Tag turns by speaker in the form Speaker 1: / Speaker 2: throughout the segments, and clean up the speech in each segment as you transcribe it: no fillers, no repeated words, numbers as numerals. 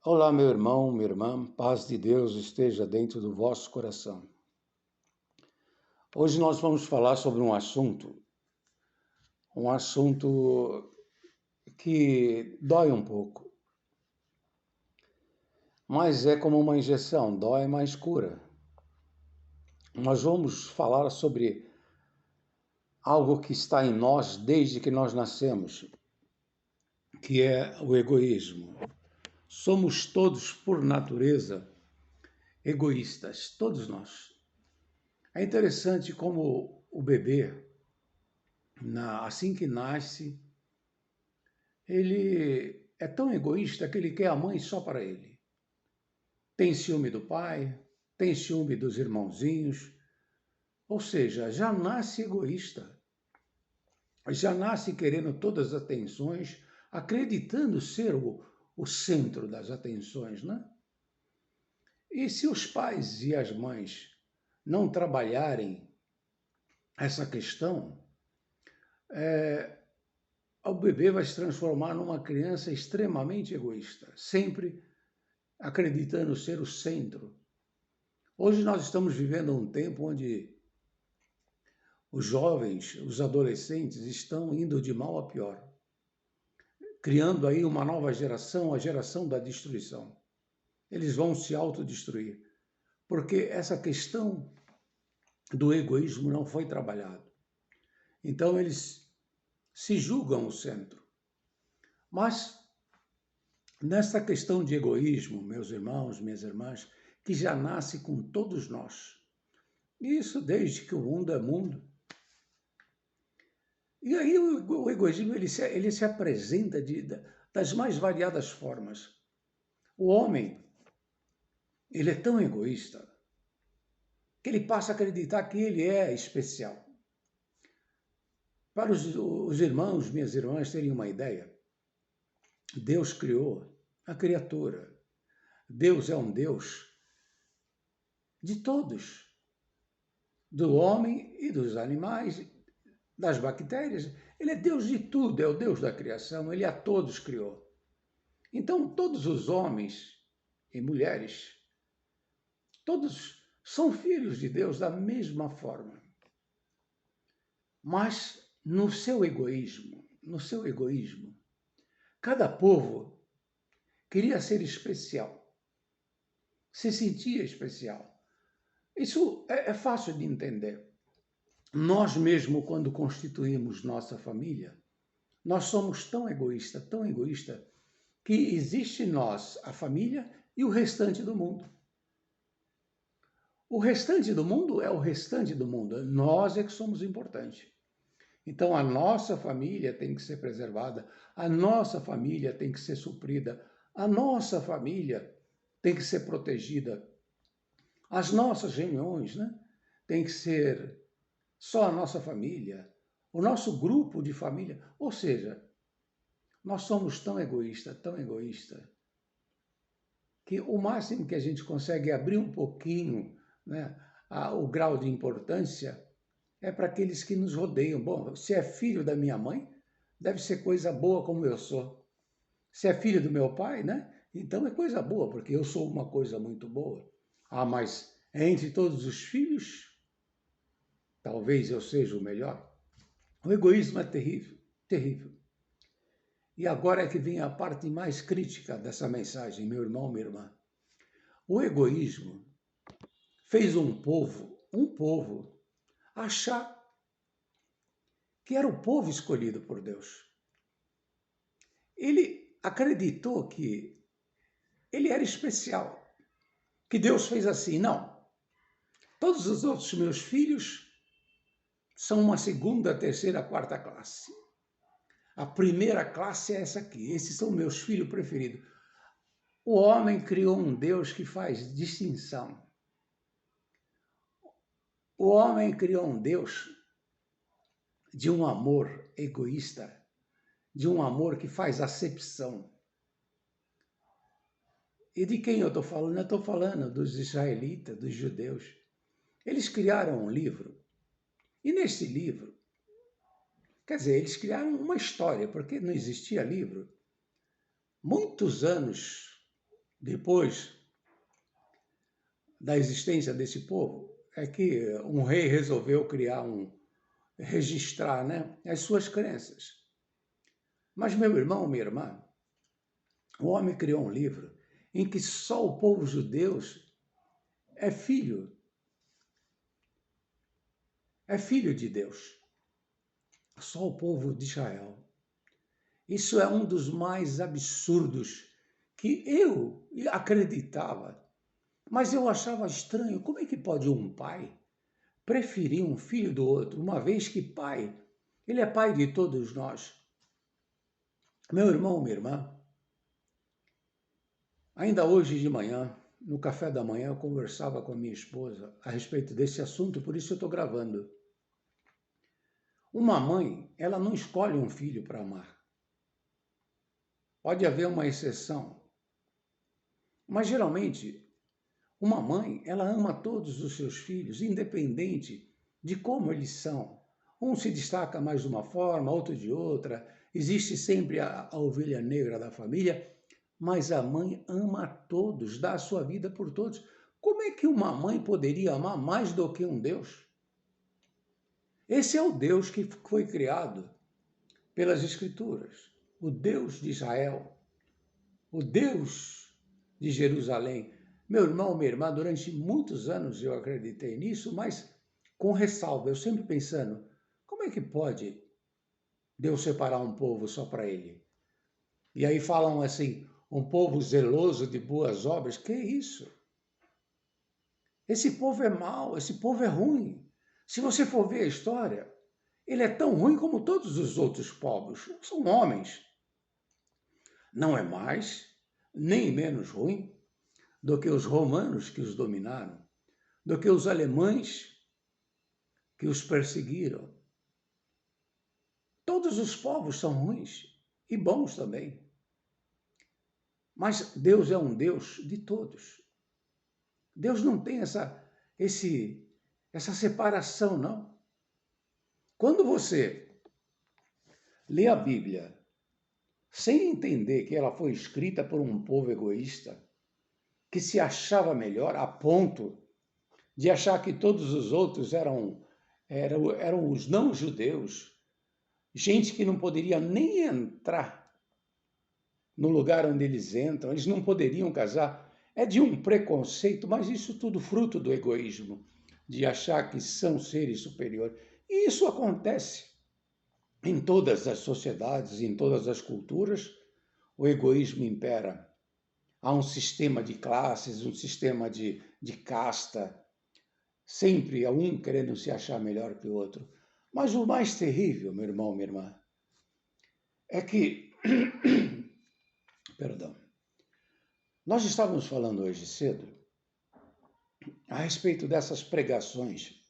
Speaker 1: Olá, meu irmão, minha irmã, paz de Deus esteja dentro do vosso coração. Hoje nós vamos falar sobre um assunto que dói um pouco, mas é como uma injeção, dói, mas cura. Nós vamos falar sobre algo que está em nós desde que nós nascemos, que é o egoísmo. Somos todos, por natureza, egoístas, todos nós. É interessante como o bebê, assim que nasce, ele é tão egoísta que ele quer a mãe só para ele. Tem ciúme do pai, tem ciúme dos irmãozinhos, ou seja, já nasce egoísta, já nasce querendo todas as atenções, acreditando ser o centro das atenções, né? E se os pais e as mães não trabalharem essa questão, o bebê vai se transformar numa criança extremamente egoísta, sempre acreditando ser o centro. Hoje nós estamos vivendo um tempo onde os jovens, os adolescentes estão indo de mal a pior, criando aí uma nova geração, a geração da destruição. Eles vão se autodestruir, porque essa questão do egoísmo não foi trabalhada. Então eles se julgam o centro. Mas nessa questão de egoísmo, meus irmãos, minhas irmãs, que já nasce com todos nós, isso desde que o mundo é mundo. E aí o egoísmo ele se apresenta das mais variadas formas. O homem, ele é tão egoísta que ele passa a acreditar que ele é especial. Para os irmãos, minhas irmãs terem uma ideia, Deus criou a criatura. Deus é um Deus de todos, do homem e dos animais, das bactérias. Ele é Deus de tudo, é o Deus da criação, ele a todos criou. Então, todos os homens e mulheres, todos são filhos de Deus da mesma forma. Mas no seu egoísmo, cada povo queria ser especial, se sentia especial. Isso é fácil de entender. Nós mesmo, quando constituímos nossa família, nós somos tão egoísta, que existe nós, a família, e o restante do mundo. O restante do mundo é o restante do mundo. Nós é que somos importantes. Então, a nossa família tem que ser preservada, a nossa família tem que ser suprida, a nossa família tem que ser protegida. As nossas reuniões, né, tem que ser só a nossa família, o nosso grupo de família. Ou seja, nós somos tão egoísta, que o máximo que a gente consegue abrir um pouquinho, né, o grau de importância é para aqueles que nos rodeiam. Bom, se é filho da minha mãe, deve ser coisa boa como eu sou. Se é filho do meu pai, né? Então é coisa boa, porque eu sou uma coisa muito boa. Ah, mas entre todos os filhos, talvez eu seja o melhor. O egoísmo é terrível, terrível. E agora é que vem a parte mais crítica dessa mensagem, meu irmão, minha irmã. O egoísmo fez um povo, achar que era o povo escolhido por Deus. Ele acreditou que ele era especial, que Deus fez assim. Não, todos os outros meus filhos são uma segunda, terceira, quarta classe. A primeira classe é essa aqui, esses são meus filhos preferidos. O homem criou um Deus que faz distinção. O homem criou um Deus de um amor egoísta, de um amor que faz acepção. E de quem eu estou falando? Eu estou falando dos israelitas, dos judeus. Eles criaram um livro, e nesse livro, quer dizer, eles criaram uma história, porque não existia livro. Muitos anos depois da existência desse povo, é que um rei resolveu registrar, né, as suas crenças. Mas, meu irmão, minha irmã, o homem criou um livro em que só o povo judeu é filho de Deus. Só o povo de Israel. Isso é um dos mais absurdos que eu acreditava, mas eu achava estranho. Como é que pode um pai preferir um filho do outro, uma vez que pai, ele é pai de todos nós? Meu irmão, minha irmã, ainda hoje de manhã, no café da manhã, eu conversava com a minha esposa a respeito desse assunto, por isso eu estou gravando. Uma mãe, ela não escolhe um filho para amar. Pode haver uma exceção, mas geralmente uma mãe, ela ama todos os seus filhos, independente de como eles são. Um se destaca mais de uma forma, outro de outra. Existe sempre a ovelha negra da família, mas a mãe ama a todos, dá a sua vida por todos. Como é que uma mãe poderia amar mais do que um Deus? Esse é o Deus que foi criado pelas Escrituras, o Deus de Israel, o Deus de Jerusalém. Meu irmão, minha irmã, durante muitos anos eu acreditei nisso, mas com ressalva, eu sempre pensando, como é que pode Deus separar um povo só para ele? E aí falam assim, um povo zeloso de boas obras, que é isso? Esse povo é mau, esse povo é ruim. Se você for ver a história, ele é tão ruim como todos os outros povos, são homens. Não é mais, nem menos ruim do que os romanos que os dominaram, do que os alemães que os perseguiram. Todos os povos são ruins e bons também. Mas Deus é um Deus de todos. Deus não tem essa separação, não. Quando você lê a Bíblia sem entender que ela foi escrita por um povo egoísta, que se achava melhor a ponto de achar que todos os outros eram os não-judeus, gente que não poderia nem entrar no lugar onde eles entram, eles não poderiam casar. É de um preconceito, mas isso tudo fruto do egoísmo, de achar que são seres superiores. E isso acontece em todas as sociedades, em todas as culturas, o egoísmo impera. Há um sistema de classes, um sistema de casta, sempre há um querendo se achar melhor que o outro. Mas o mais terrível, meu irmão, minha irmã, é que, perdão, nós estávamos falando hoje cedo a respeito dessas pregações,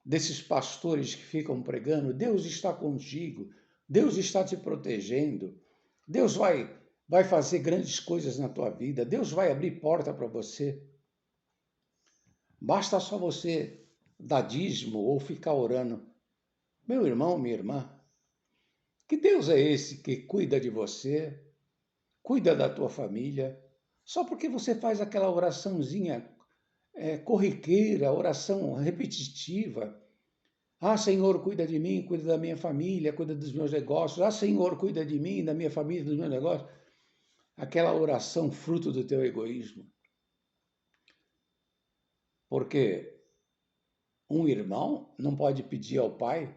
Speaker 1: desses pastores que ficam pregando, Deus está contigo, Deus está te protegendo, Deus vai fazer grandes coisas na tua vida, Deus vai abrir porta para você. Basta só você dar dízimo ou ficar orando. Meu irmão, minha irmã, que Deus é esse que cuida de você, cuida da tua família, só porque você faz aquela oraçãozinha corriqueira, oração repetitiva. Ah, Senhor, cuida de mim, cuida da minha família, cuida dos meus negócios. Ah, Senhor, cuida de mim, da minha família, dos meus negócios. Aquela oração fruto do teu egoísmo. Porque um irmão não pode pedir ao pai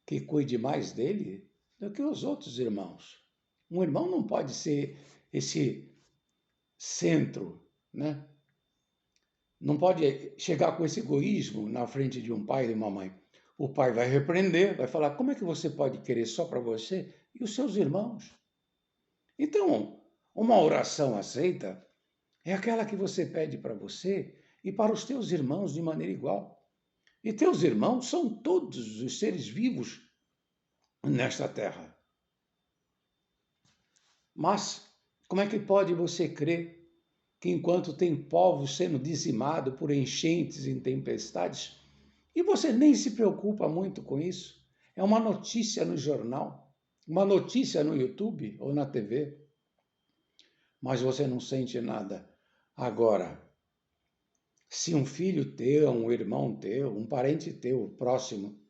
Speaker 1: que cuide mais dele do que os outros irmãos. Um irmão não pode ser esse centro, né? Não pode chegar com esse egoísmo na frente de um pai e de uma mãe. O pai vai repreender, vai falar, como é que você pode querer só para você e os seus irmãos? Então, uma oração aceita é aquela que você pede para você e para os teus irmãos de maneira igual. E teus irmãos são todos os seres vivos nesta terra. Mas como é que pode você crer que enquanto tem povos sendo dizimados por enchentes e tempestades, e você nem se preocupa muito com isso, é uma notícia no jornal, uma notícia no YouTube ou na TV, mas você não sente nada. Agora, se um filho teu, um irmão teu, um parente teu, próximo,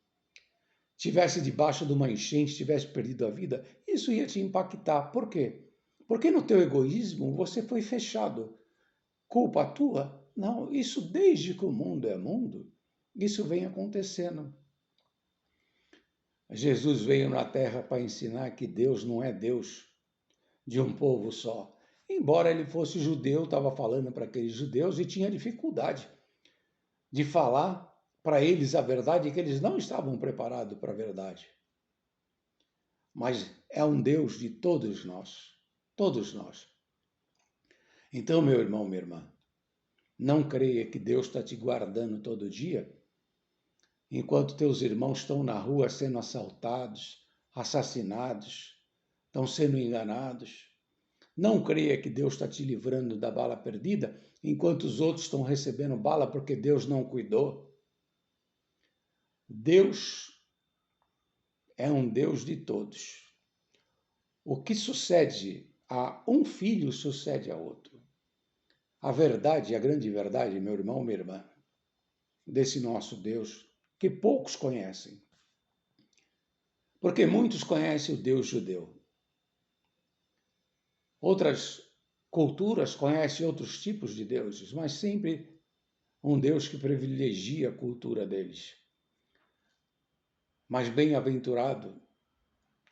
Speaker 1: tivesse debaixo de uma enchente, tivesse perdido a vida, isso ia te impactar. Por quê? Porque no teu egoísmo você foi fechado. Culpa tua? Não, isso desde que o mundo é mundo, isso vem acontecendo. Jesus veio na Terra para ensinar que Deus não é Deus de um povo só. Embora ele fosse judeu, estava falando para aqueles judeus e tinha dificuldade de falar para eles a verdade, que eles não estavam preparados para a verdade. Mas é um Deus de todos nós, todos nós. Então, meu irmão, minha irmã, não creia que Deus está te guardando todo dia, enquanto teus irmãos estão na rua sendo assaltados, assassinados, estão sendo enganados. Não creia que Deus está te livrando da bala perdida, enquanto os outros estão recebendo bala porque Deus não cuidou. Deus é um Deus de todos. O que sucede a um filho sucede a outro. A verdade, a grande verdade, meu irmão, minha irmã, desse nosso Deus, que poucos conhecem. Porque muitos conhecem o Deus judeu. Outras culturas conhecem outros tipos de deuses, mas sempre um Deus que privilegia a cultura deles. Mas bem-aventurado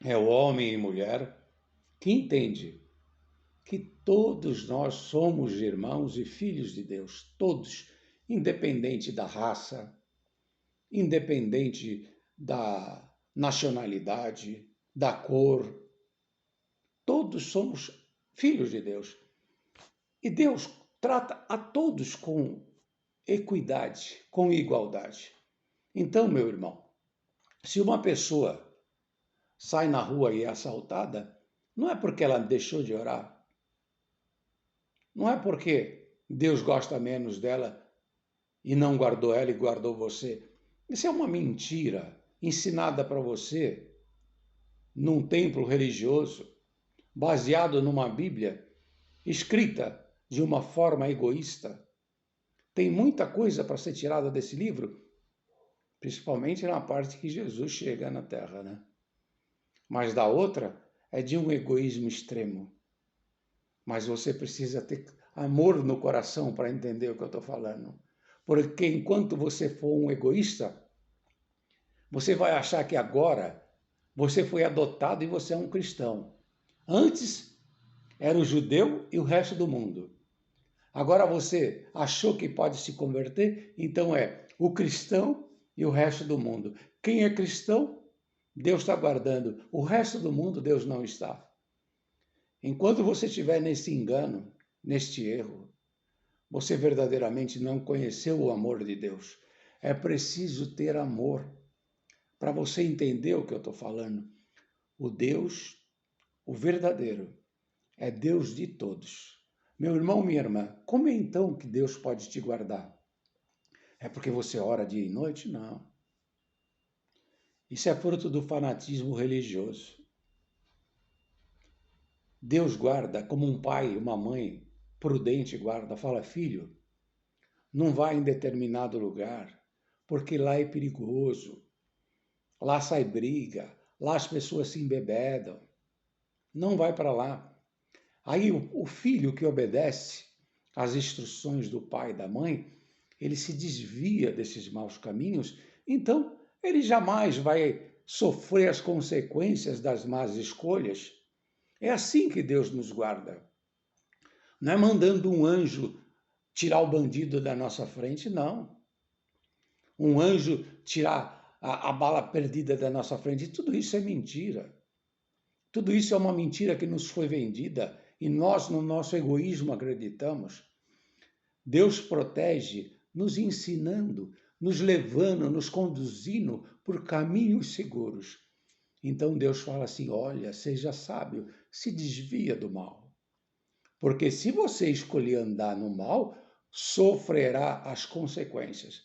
Speaker 1: é o homem e mulher que entende que todos nós somos irmãos e filhos de Deus, todos, independente da raça, independente da nacionalidade, da cor, todos somos filhos de Deus. E Deus trata a todos com equidade, com igualdade. Então, meu irmão, se uma pessoa sai na rua e é assaltada, não é porque ela deixou de orar, não é porque Deus gosta menos dela e não guardou ela e guardou você. Isso é uma mentira ensinada para você num templo religioso, baseado numa Bíblia escrita de uma forma egoísta. Tem muita coisa para ser tirada desse livro, principalmente na parte que Jesus chega na Terra, né? Mas da outra é de um egoísmo extremo. Mas você precisa ter amor no coração para entender o que eu estou falando. Porque enquanto você for um egoísta, você vai achar que agora você foi adotado e você é um cristão. Antes era o judeu e o resto do mundo. Agora você achou que pode se converter, então é o cristão e o resto do mundo. Quem é cristão, Deus está guardando. O resto do mundo, Deus não está. Enquanto você estiver nesse engano, neste erro, você verdadeiramente não conheceu o amor de Deus. É preciso ter amor para você entender o que eu estou falando. O Deus, o verdadeiro, é Deus de todos. Meu irmão, minha irmã, como é então que Deus pode te guardar? É porque você ora dia e noite? Não. Isso é fruto do fanatismo religioso. Deus guarda como um pai, uma mãe prudente guarda. Fala, filho, não vá em determinado lugar, porque lá é perigoso. Lá sai briga, lá as pessoas se embebedam. Não vai para lá. Aí o filho que obedece às instruções do pai e da mãe, ele se desvia desses maus caminhos, então ele jamais vai sofrer as consequências das más escolhas. É assim que Deus nos guarda. Não é mandando um anjo tirar o bandido da nossa frente, não. Um anjo tirar a bala perdida da nossa frente. Tudo isso é mentira. Tudo isso é uma mentira que nos foi vendida e nós, no nosso egoísmo, acreditamos. Deus protege, nos ensinando, nos levando, nos conduzindo por caminhos seguros. Então Deus fala assim, olha, seja sábio, se desvia do mal. Porque se você escolher andar no mal, sofrerá as consequências.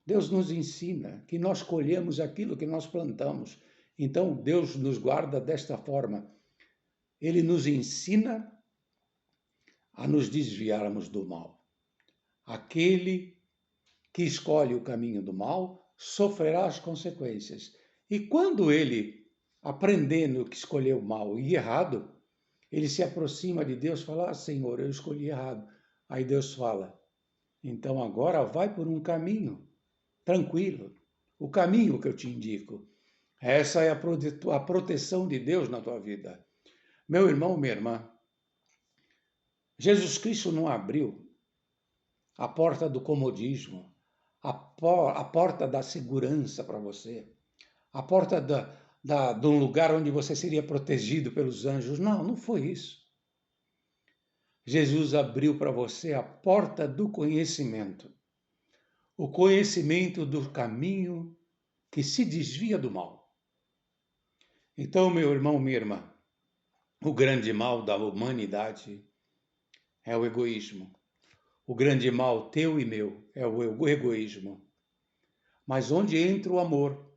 Speaker 1: Deus nos ensina que nós colhemos aquilo que nós plantamos. Então Deus nos guarda desta forma. Ele nos ensina a nos desviarmos do mal. Aquele que escolhe o caminho do mal sofrerá as consequências. E quando ele, aprendendo que escolheu mal e errado, ele se aproxima de Deus e fala: Senhor, eu escolhi errado. Aí Deus fala: então agora vai por um caminho tranquilo, o caminho que eu te indico. Essa é a proteção de Deus na tua vida. Meu irmão, minha irmã, Jesus Cristo não abriu a porta do comodismo, a porta da segurança para você, a porta de um lugar onde você seria protegido pelos anjos. Não, não foi isso. Jesus abriu para você a porta do conhecimento, o conhecimento do caminho que se desvia do mal. Então, meu irmão, minha irmã, o grande mal da humanidade é o egoísmo. O grande mal teu e meu é o egoísmo. Mas onde entra o amor,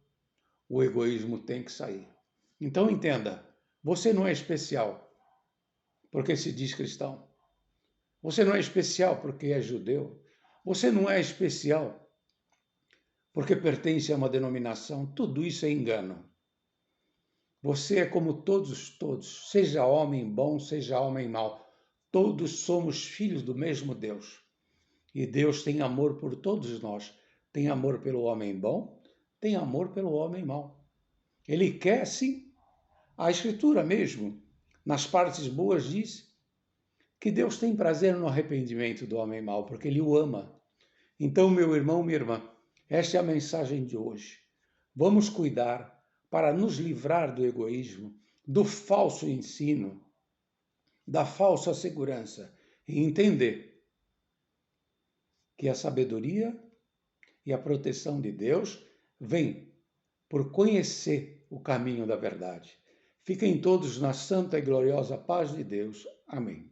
Speaker 1: o egoísmo tem que sair. Então entenda, você não é especial porque se diz cristão. Você não é especial porque é judeu. Você não é especial porque pertence a uma denominação. Tudo isso é engano. Você é como todos, seja homem bom, seja homem mau. Todos somos filhos do mesmo Deus. E Deus tem amor por todos nós. Tem amor pelo homem bom, tem amor pelo homem mau. Ele quer, sim. A Escritura mesmo, nas partes boas, diz que Deus tem prazer no arrependimento do homem mau, porque Ele o ama. Então, meu irmão, minha irmã, esta é a mensagem de hoje. Vamos cuidar para nos livrar do egoísmo, do falso ensino, da falsa segurança e entender que a sabedoria e a proteção de Deus vem por conhecer o caminho da verdade. Fiquem todos na santa e gloriosa paz de Deus. Amém.